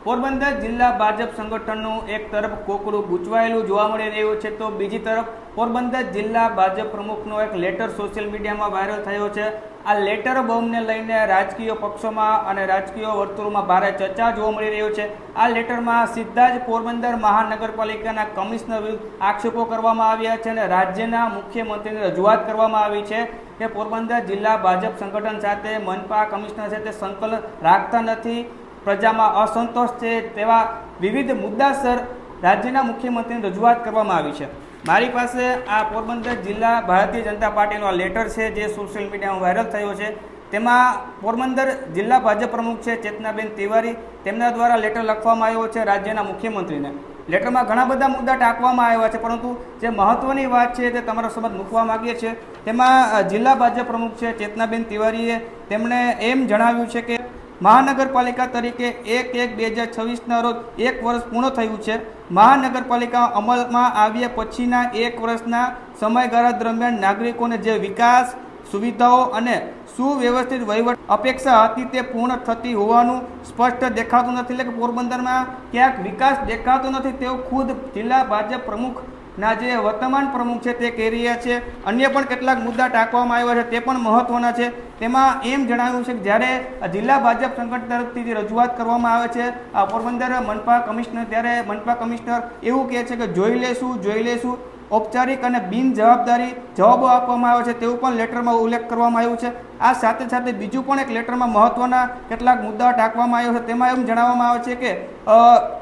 પોરબંદર જિલ્લા ભાજપ સંગઠનનું એક તરફ કોકડું ગૂંચવાયેલું જોવા મળી રહ્યું છે, તો બીજી તરફ પોરબંદર જિલ્લા ભાજપ પ્રમુખનો એક લેટર સોશિયલ મીડિયામાં વાયરલ થયો છે। આ લેટર બોમ્બને લઈને રાજકીય પક્ષોમાં અને રાજકીય વર્તુળોમાં ભારે ચર્ચા જોવા મળી રહ્યો છે। આ લેટરમાં સીધા જ પોરબંદર મહાનગરપાલિકાના કમિશનર વિરુદ્ધ આક્ષેપો કરવામાં આવ્યા છે અને રાજ્યના મુખ્યમંત્રીને રજૂઆત કરવામાં આવી છે કે પોરબંદર જિલ્લા ભાજપ સંગઠન સાથે મનપા કમિશનર સાથે સંકલન રાખતા નથી, પ્રજામાં અસંતોષ છે, તેવા વિવિધ મુદ્દાસર રાજ્યના મુખ્યમંત્રીને રજૂઆત કરવામાં આવી છે। મારી પાસે આ પોરબંદર જિલ્લા ભારતીય જનતા પાર્ટીનો આ લેટર છે જે સોશિયલ મીડિયામાં વાયરલ થયો છે। તેમાં પોરબંદર જિલ્લા ભાજપ પ્રમુખ છે ચેતનાબેન તિવારી, તેમના દ્વારા લેટર લખવામાં આવ્યો છે રાજ્યના મુખ્યમંત્રીને। લેટરમાં ઘણા બધા મુદ્દા ટાંકવામાં આવ્યા છે, પરંતુ જે મહત્વની વાત છે તે તમારા સમક્ષ મૂકવા માગીએ છીએ। તેમાં જિલ્લા ભાજપ પ્રમુખ છે ચેતનાબેન તિવારીએ તેમણે એમ જણાવ્યું છે કે મહાનગરપાલિકા તરીકે 1/1/2026ના રોજ 1 વર્ષ પૂર્ણ થયું છે। મહાનગરપાલિકા અમલમાં આવ્યા પછીના 1 વર્ષના સમયગાળા દરમિયાન નાગરિકોને જે વિકાસ, સુવિધાઓ અને સુવ્યવસ્થિત વહીવટ અપેક્ષા હતી તે પૂર્ણ થતી હોવાનું સ્પષ્ટ દેખાતું નથી। એટલે કે પોરબંદરમાં ક્યાંક વિકાસ દેખાતો નથી તેવું ખુદ જિલ્લા ભાજપ પ્રમુખના જે વર્તમાન પ્રમુખ છે તે કહી રહ્યા છે। અન્ય પણ કેટલાક મુદ્દા ટાંકવામાં આવ્યા છે તે પણ મહત્વના છે। તેમાં એમ જણાવ્યું છે કે જ્યારે જિલ્લા ભાજપ સંગઠન તરફથી જે રજૂઆત કરવામાં આવે છે પોરબંદર મનપા કમિશનર, ત્યારે મનપા કમિશનર એવું કહે છે કે જોઈ લેશું ઔપચારિક અને બિનજવાબદારી જવાબો આપવામાં આવે છે તેવું પણ લેટરમાં ઉલ્લેખ કરવામાં આવ્યું છે। આ સાથે સાથે બીજું પણ એક લેટરમાં મહત્વના કેટલાક મુદ્દાઓ ટાંકવામાં આવ્યો છે। તેમાં એમ જણાવવામાં આવે છે કે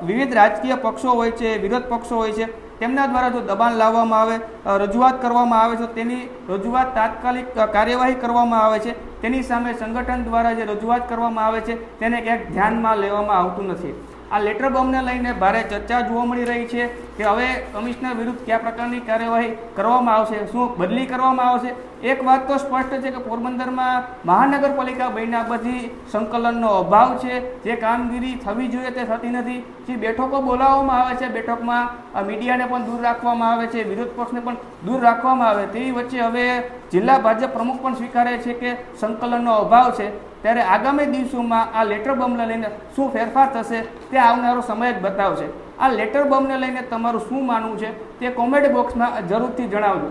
વિવિધ રાજકીય પક્ષો હોય છે, વિરોધ પક્ષો હોય છે, તેમના દ્વારા જો દબાણ લાવવામાં આવે, રજૂઆત કરવામાં આવે તો તેની રજૂઆત તાત્કાલિક કાર્યવાહી કરવામાં આવે છે। તેની સામે સંગઠન દ્વારા જે રજૂઆત કરવામાં આવે છે તેને ક્યાંક ધ્યાનમાં લેવામાં આવતું નથી। આ લેટર બોમ્બને લઈને ભારે ચર્ચા જોવા મળી રહી છે કે હવે કમિશનર વિરુદ્ધ કયા પ્રકારની કાર્યવાહી કરવામાં આવશે, શું બદલી કરવામાં આવશે। એક વાત તો સ્પષ્ટ છે કે પોરબંદરમાં મહાનગરપાલિકા બન્યા પછી સંકલનનો અભાવ છે, જે કામગીરી થવી જોઈએ તે થતી નથી। જે બેઠકો બોલાવવામાં આવે છે, બેઠકમાં મીડિયાને પણ દૂર રાખવામાં આવે છે, વિરોધ પક્ષને પણ દૂર રાખવામાં આવે, તેવી વચ્ચે હવે જિલ્લા ભાજપ પ્રમુખ પણ સ્વીકારે છે કે સંકલનનો અભાવ છે। ત્યારે આગામી દિવસોમાં આ લેટર બોમ્બને લઈને શું ફેરફાર થશે તે આવનારો સમય જ બતાવશે। આ લેટર બોમ્બને લઈને તમારું શું માનવું છે તે કોમેન્ટ બોક્સમાં જરૂરથી જણાવજો।